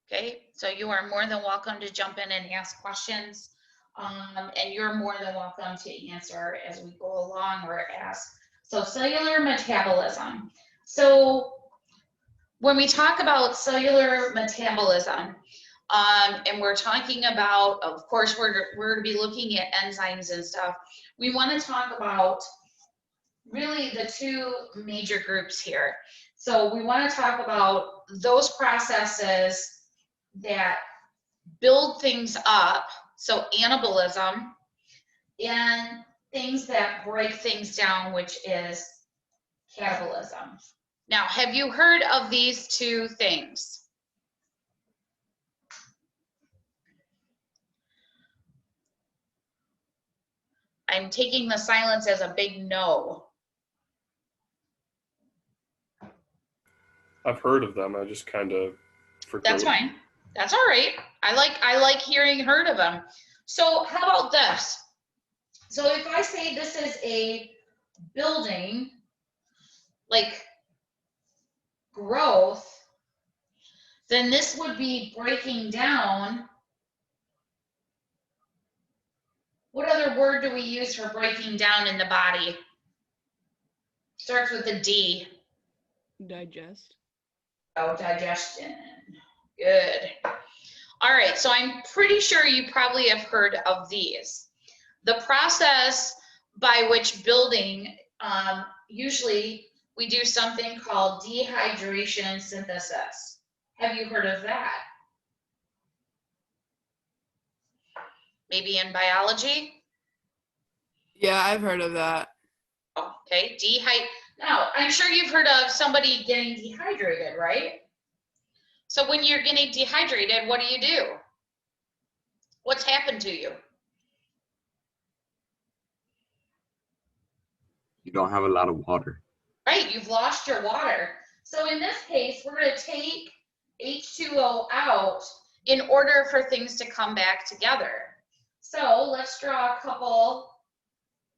Okay, so you are more than welcome to jump in and ask questions. And you're more than welcome to answer as we go along or ask. So cellular metabolism. So when we talk about cellular metabolism, and we're talking about, of course, we're going to be looking at enzymes and stuff. We want to talk about really the two major groups here. So we want to talk about those processes that build things up, so anabolism, and things that break things down, which is catabolism. Now, have you heard of these two things? I'm taking the silence as a big no. I've heard of them. I just kind of forgot. That's fine. That's all right. I like hearing heard of them. So how about this? So if I say this is a building, like growth, then this would be breaking down. What other word do we use for breaking down in the body? Starts with a D. Digest. Oh, digestion. Good. All right, so I'm pretty sure you probably have heard of these. The process by which building, usually we do something called dehydration synthesis. Have you heard of that? Maybe in biology? Yeah, I've heard of that. Okay, now, I'm sure you've heard of somebody getting dehydrated, right? So when you're getting dehydrated, what do? What's happened to you? You don't have a lot of water. Right, you've lost your water. So in this case, we're going to take H2O out in order for things to come back together. So let's draw a couple.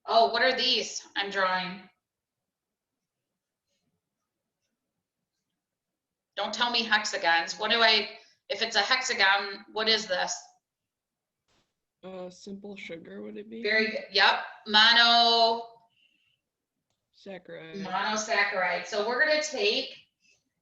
Oh, what are these I'm drawing? Don't tell me hexagons. If it's a hexagon, what is this? Simple sugar, would it be? Very good. Yep, monosaccharide. So we're going to take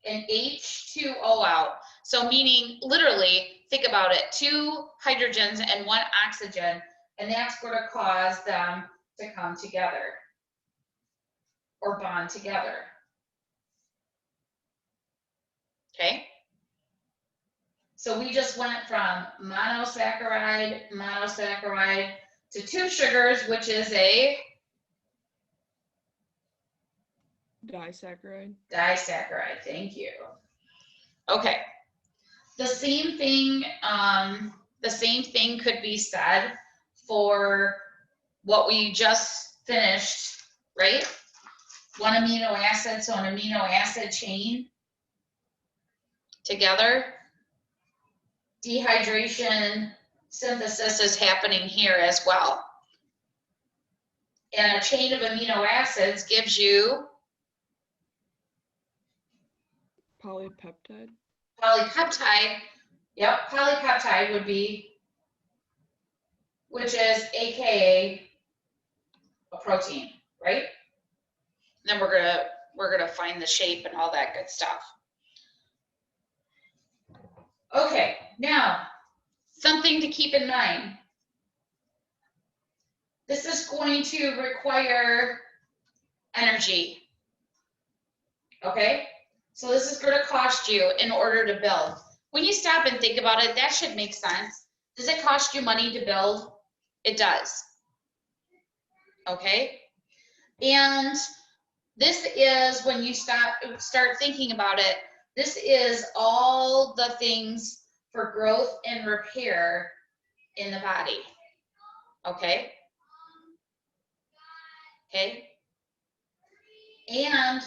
an H2O out. So meaning literally, think about it, 2 hydrogens and 1 oxygen, and that's going to cause them to come together or bond together. Okay? So we just went from monosaccharide to 2 sugars, which is a disaccharide. Disaccharide, thank you. Okay. The same thing could be said for what we just finished, right? 1 amino acid, so an amino acid chain together. Dehydration synthesis is happening here as well. And a chain of amino acids gives you polypeptide. Polypeptide, yep, polypeptide would be, which is AKA a protein, right? And then we're gonna find the shape and all that good stuff. Okay, now something to keep in mind. This is going to require energy. Okay, so this is going to cost you in order to build. When you stop and think about it, that should make sense. Does it cost you money to build? It does. Okay, and this is when you start thinking about it. This is all the things for growth and repair in the body. Okay. Okay. And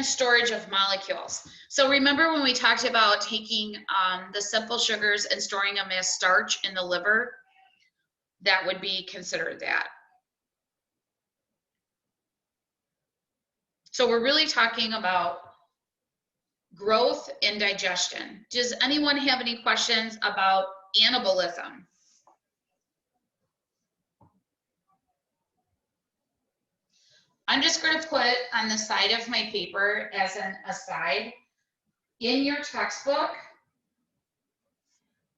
storage of molecules. So remember when we talked about taking the simple sugars and storing them as starch in the liver? That would be considered that. So we're really talking about growth and digestion. Does anyone have any questions about anabolism? I'm just going to put on the side of my paper as an aside, in your textbook,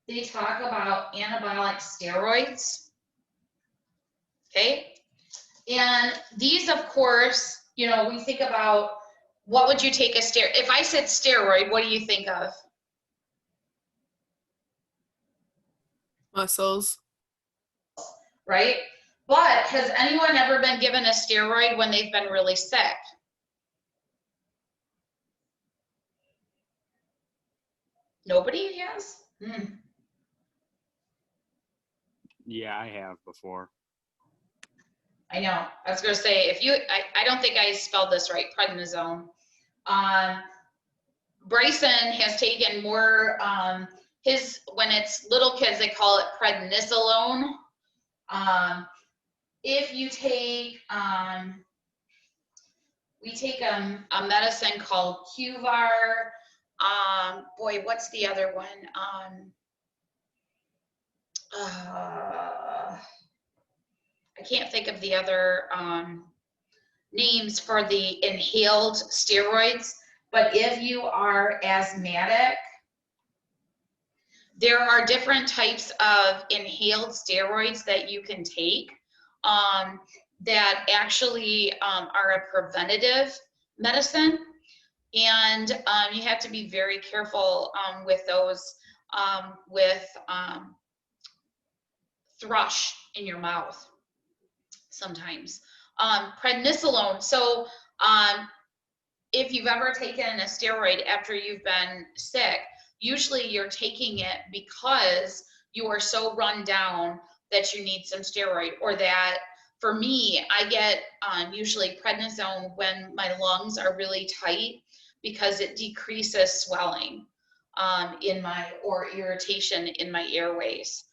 they talk about anabolic steroids, okay? And these, of course, you know, we think about what would you take a steroid? If I said steroid, what do you think of? Muscles. Right? But has anyone ever been given a steroid when they've been really sick? Nobody has? Yeah, I have before. I know. I was going to say, if you, I don't think I spelled this right, prednisone. Bryson has taken more, when it's little kids, they call it prednisolone. If you take, we take a medicine called Qvar. Boy, what's the other one? I can't think of the other names for the inhaled steroids, but if you are asthmatic, there are different types of inhaled steroids that you can take that actually are a preventative medicine. And you have to be very careful with those with thrush in your mouth sometimes. Prednisolone. So if you've ever taken a steroid after you've been sick, usually you're taking it because you are so run down that you need some steroid, or that, for me, I get usually prednisone when my lungs are really tight because it decreases swelling or irritation in my airways.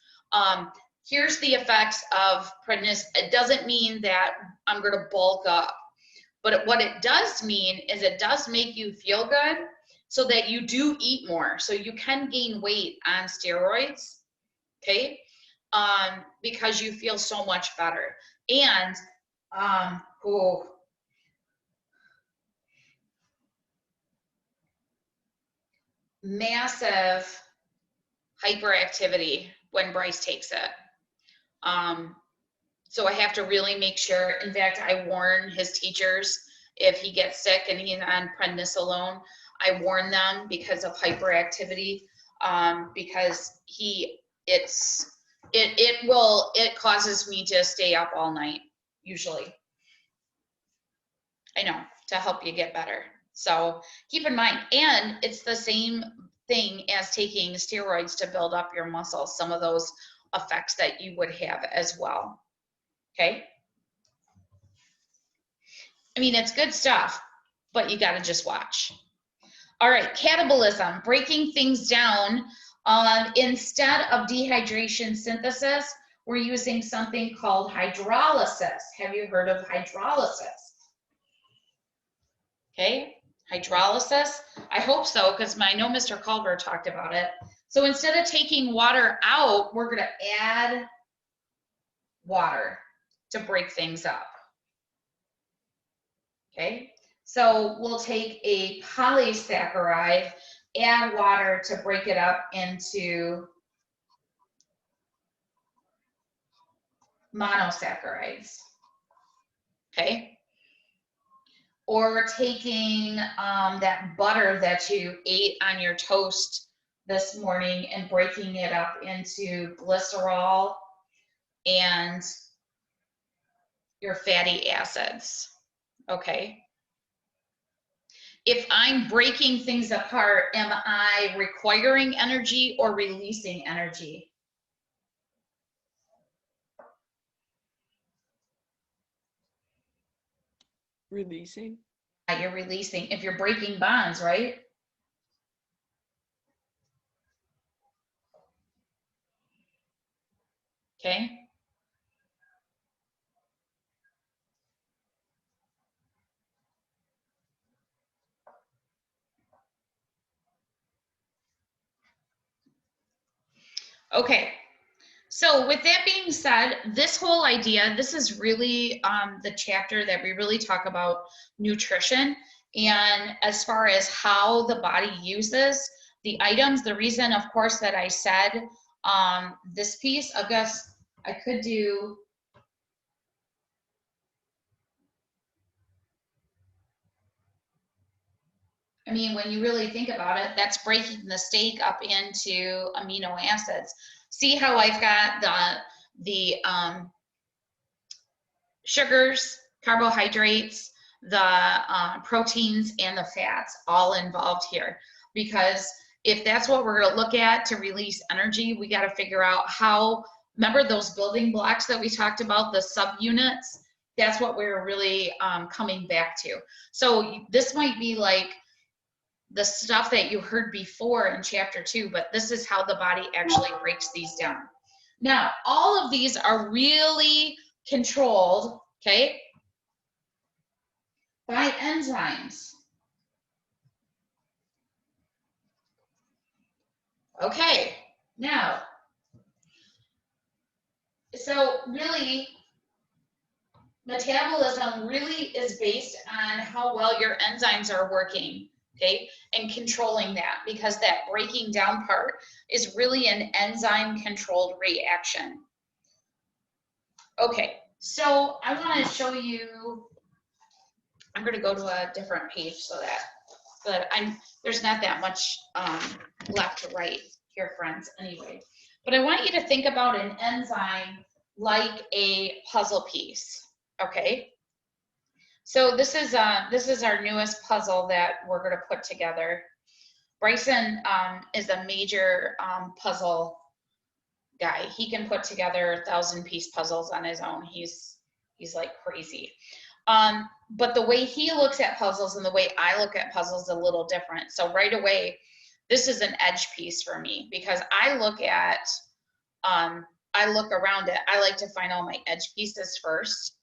Here's the effects of prednisone. It doesn't mean that I'm going to bulk up, but what it does mean is it does make you feel good so that you do eat more. So you can gain weight on steroids, okay? Because you feel so much better. And, massive hyperactivity when Bryce takes it. So I have to really make sure. In fact, I warn his teachers if he gets sick and he's on prednisolone, I warn them because of hyperactivity, because it causes me to stay up all night, usually. I know, to help you get better. So keep in mind, and it's the same thing as taking steroids to build up your muscles, some of those effects that you would have as well. Okay? I mean, it's good stuff, but you got to just watch. All right, catabolism, breaking things down. Instead of dehydration synthesis, we're using something called hydrolysis. Have you heard of hydrolysis? Okay, hydrolysis. I hope so, because I know Mr. Culver talked about it. So instead of taking water out, we're going to add water to break things up. Okay, so we'll take a polysaccharide, add water to break it up into monosaccharides. Okay, or taking that butter that you ate on your toast this morning and breaking it up into glycerol and your fatty acids. Okay. If I'm breaking things apart, am I requiring energy or releasing energy? Releasing. You're releasing if you're breaking bonds, right? Okay. Okay. So with that being said, this whole idea, this is really the chapter that we really talk about nutrition. And as far as how the body uses the items, the reason, of course, that I said this piece, I guess I could do, I mean, when you really think about it, that's breaking the steak up into amino acids. See how I've got the sugars, carbohydrates, the proteins, and the fats all involved here. Because if that's what we're going to look at to release energy, we got to figure out how, remember those building blocks that we talked about, the subunits? That's what we're really coming back to. So this might be like the stuff that you heard before in chapter 2, but this is how the body actually breaks these down. Now, all of these are really controlled, okay, by enzymes. Okay, now, so really, metabolism really is based on how well your enzymes are working, okay, and controlling that, because that breaking down part is really an enzyme controlled reaction. Okay, so I want to show you, I'm going to go to a different page so that there's not that much left to write here, friends, anyway. But I want you to think about an enzyme like a puzzle piece, okay? So this is our newest puzzle that we're going to put together. Bryson is a major puzzle guy. He can put together 1,000-piece puzzles on his own. He's like crazy. But the way he looks at puzzles and the way I look at puzzles is a little different. So right away, this is an edge piece for me, because I look around it. I like to find all my edge pieces first,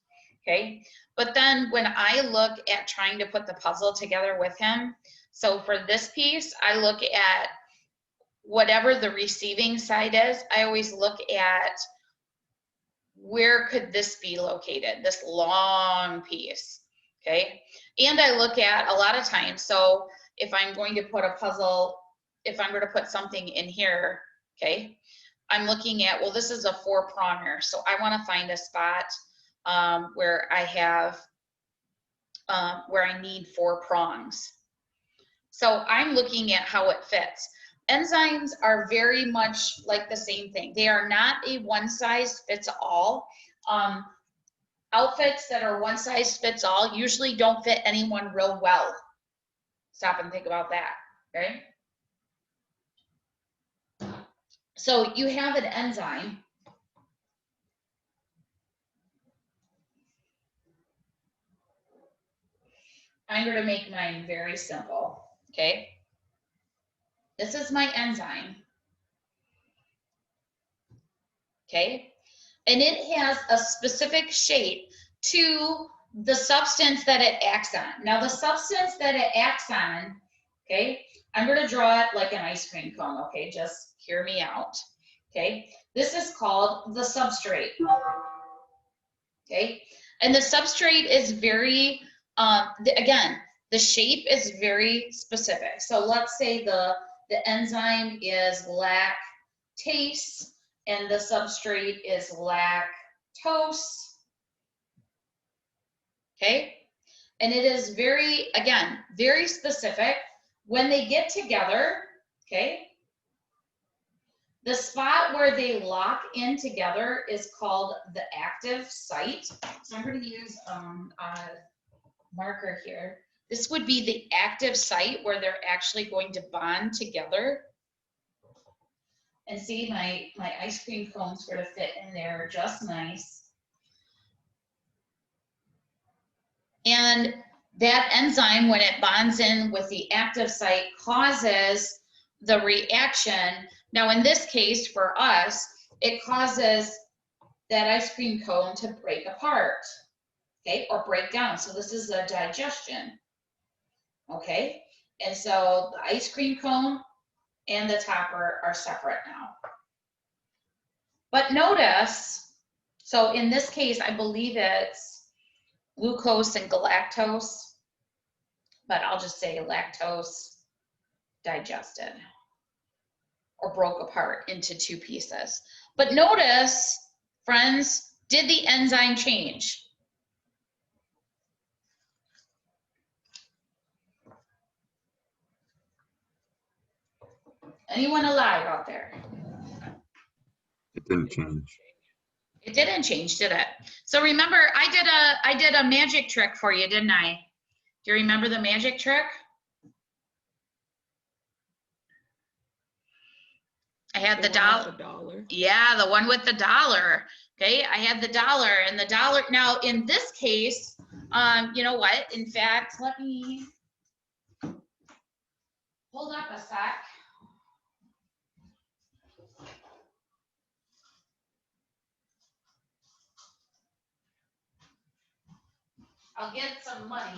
okay? But then when I look at trying to put the puzzle together with him, so for this piece, I look at whatever the receiving side is. I always look at where could this be located, this long piece, okay? And I look at a lot of times, so if I'm going to put a puzzle, if I'm going to put something in here, okay, I'm looking at, well, this is a 4-pronger, so I want to find a spot where I have, where I need 4 prongs. So I'm looking at how it fits. Enzymes are very much like the same thing. They are not a one-size-fits-all. Outfits that are one-size-fits-all usually don't fit anyone real well. Stop and think about that, okay? So you have an enzyme. I'm going to make mine very simple, okay? This is my enzyme, okay? And it has a specific shape to the substance that it acts on. Now, the substance that it acts on, okay, I'm going to draw it like an ice cream cone, okay? Just hear me out, okay? This is called the substrate, okay? And the substrate is very, again, the shape is very specific. So let's say the enzyme is lactase and the substrate is lactose, okay? And it is very, again, very specific. When they get together, okay, the spot where they lock in together is called the active site. So I'm going to use a marker here. This would be the active site where they're actually going to bond together. And see, my ice cream cone's going to fit in there just nice. And that enzyme, when it bonds in with the active site, causes the reaction. Now, in this case, for us, it causes that ice cream cone to break apart, okay, or break down. So this is a digestion, okay? And so the ice cream cone and the topper are separate now. But notice, so in this case, I believe it's glucose and galactose, but I'll just say lactose digested or broke apart into two pieces. But notice, friends, did the enzyme change? Anyone alive out there? It didn't change. It didn't change, did it? So remember, I did a magic trick for you, didn't I? Do you remember the magic trick? I had the dollar. Yeah, the one with the dollar. Okay, I had the dollar and the dollar. Now in this case, you know what? In fact, let me hold up a sec. I'll get some money.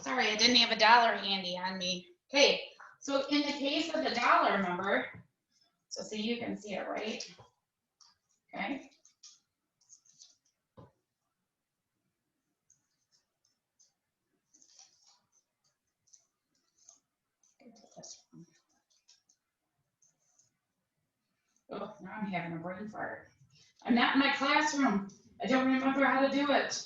Sorry, I didn't have a dollar handy on me. Okay, so in the case of the dollar, remember, so you can see it, right? Okay. Oh, now I'm having a brain fart. I'm not in my classroom. I don't remember how to do it.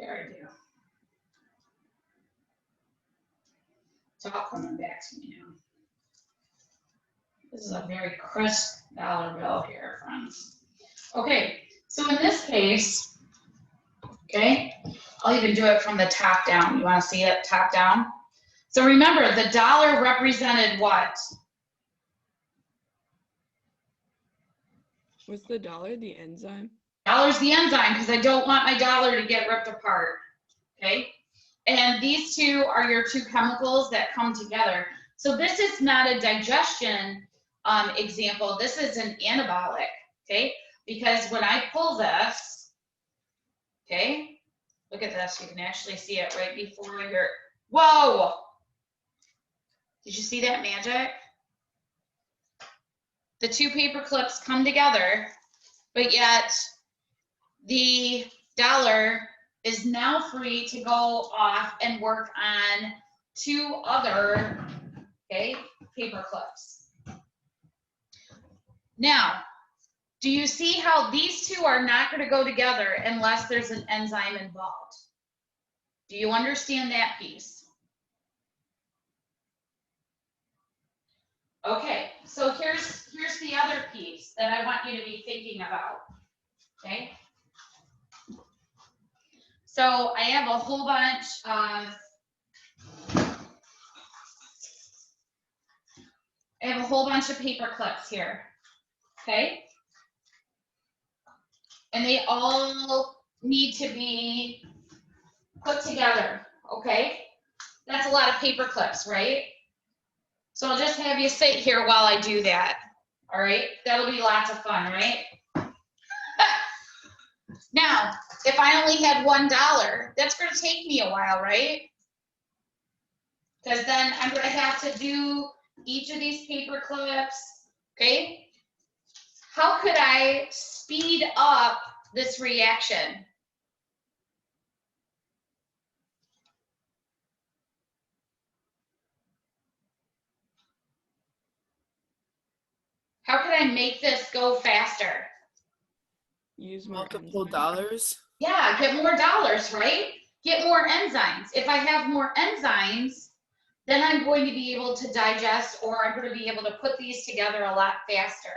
There I do. It's all coming back to me now. This is a very crisp dollar bill here, friends. Okay, so in this case, okay, I'll even do it from the top down. You want to see it top down? So remember, the dollar represented what? Was the dollar the enzyme? Dollar's the enzyme because I don't want my dollar to get ripped apart, okay? And these two are your two chemicals that come together. So this is not a digestion example. This is an anabolic, okay? Because when I pull this, okay, look at this. You can actually see it right before your, whoa! Did you see that magic? The two paper clips come together, but yet the dollar is now free to go off and work on two other, okay, paper clips. Now, do you see how these two are not going to go together unless there's an enzyme involved? Do you understand that piece? Okay, so here's the other piece that I want you to be thinking about, okay? So I have a whole bunch of paper clips here, okay? And they all need to be put together, okay? That's a lot of paper clips, right? So I'll just have you sit here while I do that, all right? That'll be lots of fun, right? Now, if I only had $1, that's going to take me a while, right? Because then I'm going to have to do each of these paper clips, okay? How could I speed up this reaction? How could I make this go faster? Use more Multiple enzymes. dollars. Yeah, get more dollars, right? Get more enzymes. If I have more enzymes, then I'm going to be able to digest, or I'm going to be able to put these together a lot faster.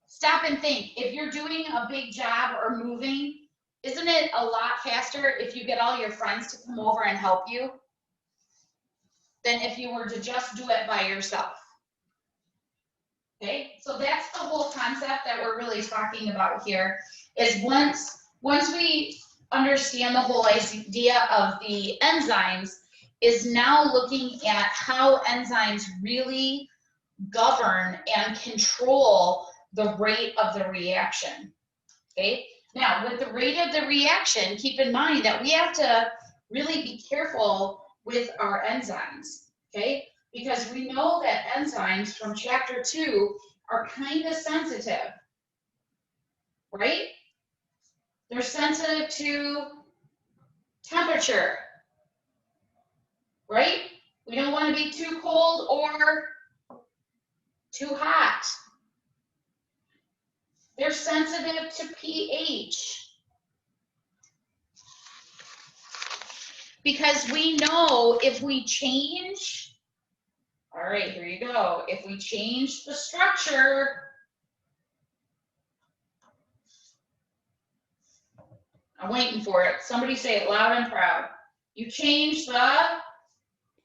Stop and think. If you're doing a big job or moving, isn't it a lot faster if you get all your friends to come over and help you? than if you were to just do it by yourself. Okay, so that's the whole concept that we're really talking about here, is once we understand the whole idea of the enzymes, is now looking at how enzymes really govern and control the rate of the reaction. Okay, now with the rate of the reaction, keep in mind that we have to really be careful with our enzymes, okay? Because we know that enzymes from chapter 2 are kind of sensitive, right? They're sensitive to temperature, right? We don't want to be too cold or too hot. They're sensitive to pH. Because we know if we change, all right, here you go. If we change the structure, I'm waiting for it. Somebody say it loud and proud. You change the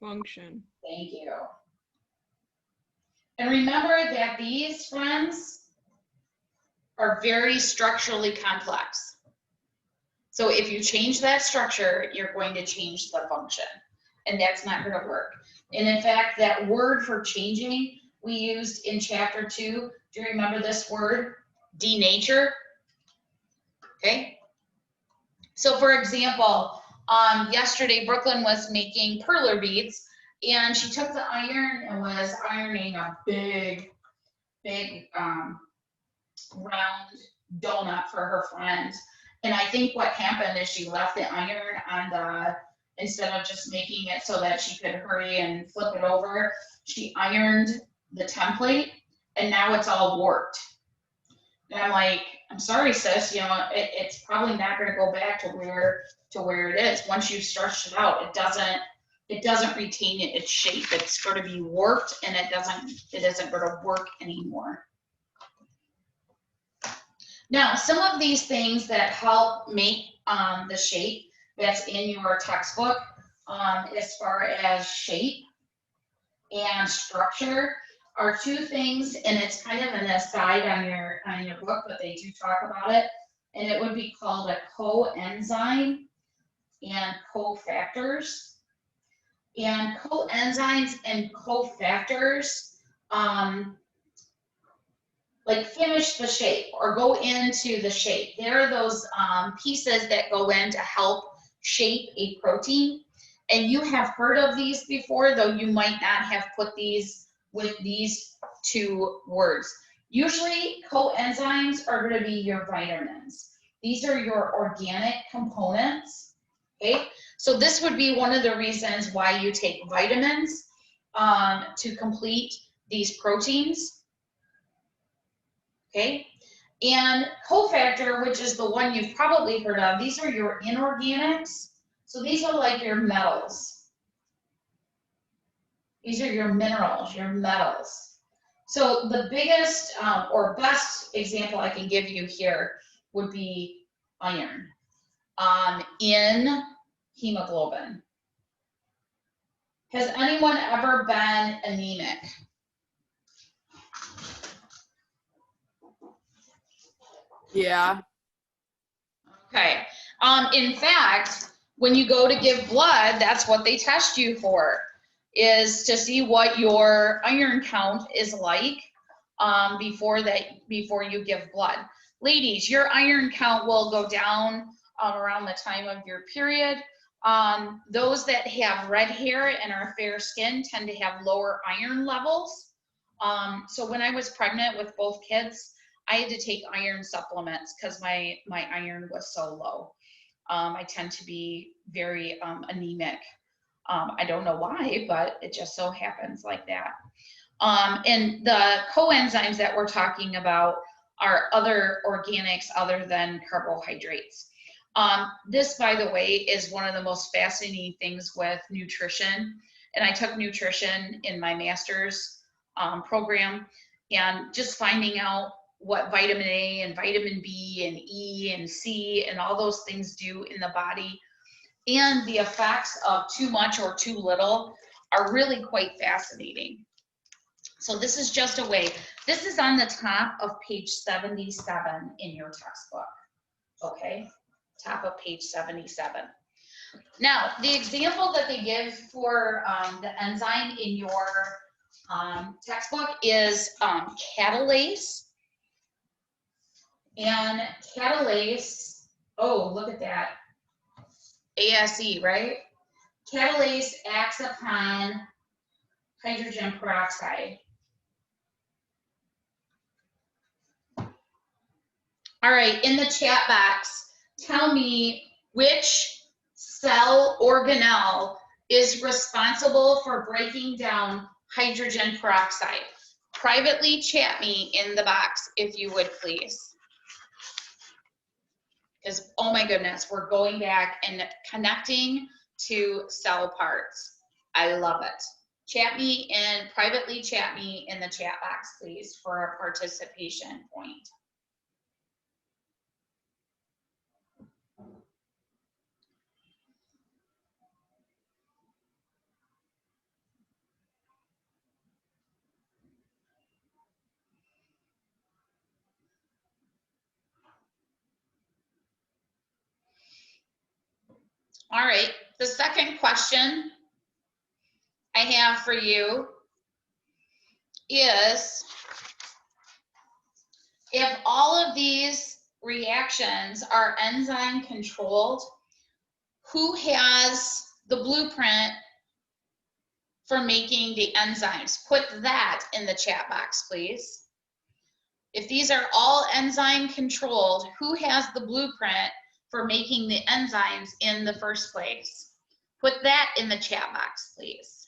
Function. thank you. And remember that these, friends, are very structurally complex. So if you change that structure, you're going to change the function, and that's not going to work. And in fact, that word for changing we used in chapter 2, do you remember this word? Denature. Okay. So for example, yesterday Brooklyn was making perler beads, and she took the iron and was ironing a big round donut for her friend. And I think what happened is she left the iron on the, instead of just making it so that she could hurry and flip it over, she ironed the template, and now it's all warped. And I'm like, I'm sorry, sis, you know, it's probably not going to go back to where it is. Once you've stretched it out, it doesn't retain its shape. It's going to be warped, and it isn't going to work anymore. Now, some of these things that help make the shape that's in your textbook, as far as shape and structure, are two things, and it's kind of an aside on your book, but they do talk about it, and it would be called a coenzyme and cofactors. And coenzymes and cofactors like finish the shape or go into the shape. There are those pieces that go in to help shape a protein. And you have heard of these before, though you might not have put these with these two words. Usually coenzymes are going to be your vitamins. These are your organic components, okay? So this would be one of the reasons why you take vitamins to complete these proteins. Okay, and cofactor, which is the one you've probably heard of, these are your inorganics. So these are like your metals. These are your minerals, your metals. So the biggest or best example I can give you here would be iron in hemoglobin. Has anyone ever been anemic? Yeah. Okay. In fact, when you go to give blood, that's what they test you for, is to see what your iron count is like before you give blood. Ladies, your iron count will go down around the time of your period. Those that have red hair and are fair skinned tend to have lower iron levels. So when I was pregnant with both kids, I had to take iron supplements because my iron was so low. I tend to be very anemic. I don't know why, but it just so happens like that. And the coenzymes that we're talking about are other organics other than carbohydrates. This, by the way, is one of the most fascinating things with nutrition. And I took nutrition in my master's program, and just finding out what vitamin A and vitamin B and E and C and all those things do in the body, and the effects of too much or too little are really quite fascinating. So this is just a way. This is on the top of page 77 in your textbook. Okay, top of page 77. Now, the example that they give for the enzyme in your textbook is catalase. And catalase, oh, look at that. ASE, right? Catalase acts upon hydrogen peroxide. All right, in the chat box, tell me which cell organelle is responsible for breaking down hydrogen peroxide. Privately chat me in the box if you would, please. Because, oh my goodness, we're going back and connecting to cell parts. I love it. Chat me and privately chat me in the chat box, please, for a participation point. All right, the second question I have for you is, if all of these reactions are enzyme controlled, who has the blueprint for making the enzymes? Put that in the chat box, please. If these are all enzyme controlled, who has the blueprint for making the enzymes in the first place? Put that in the chat box, please.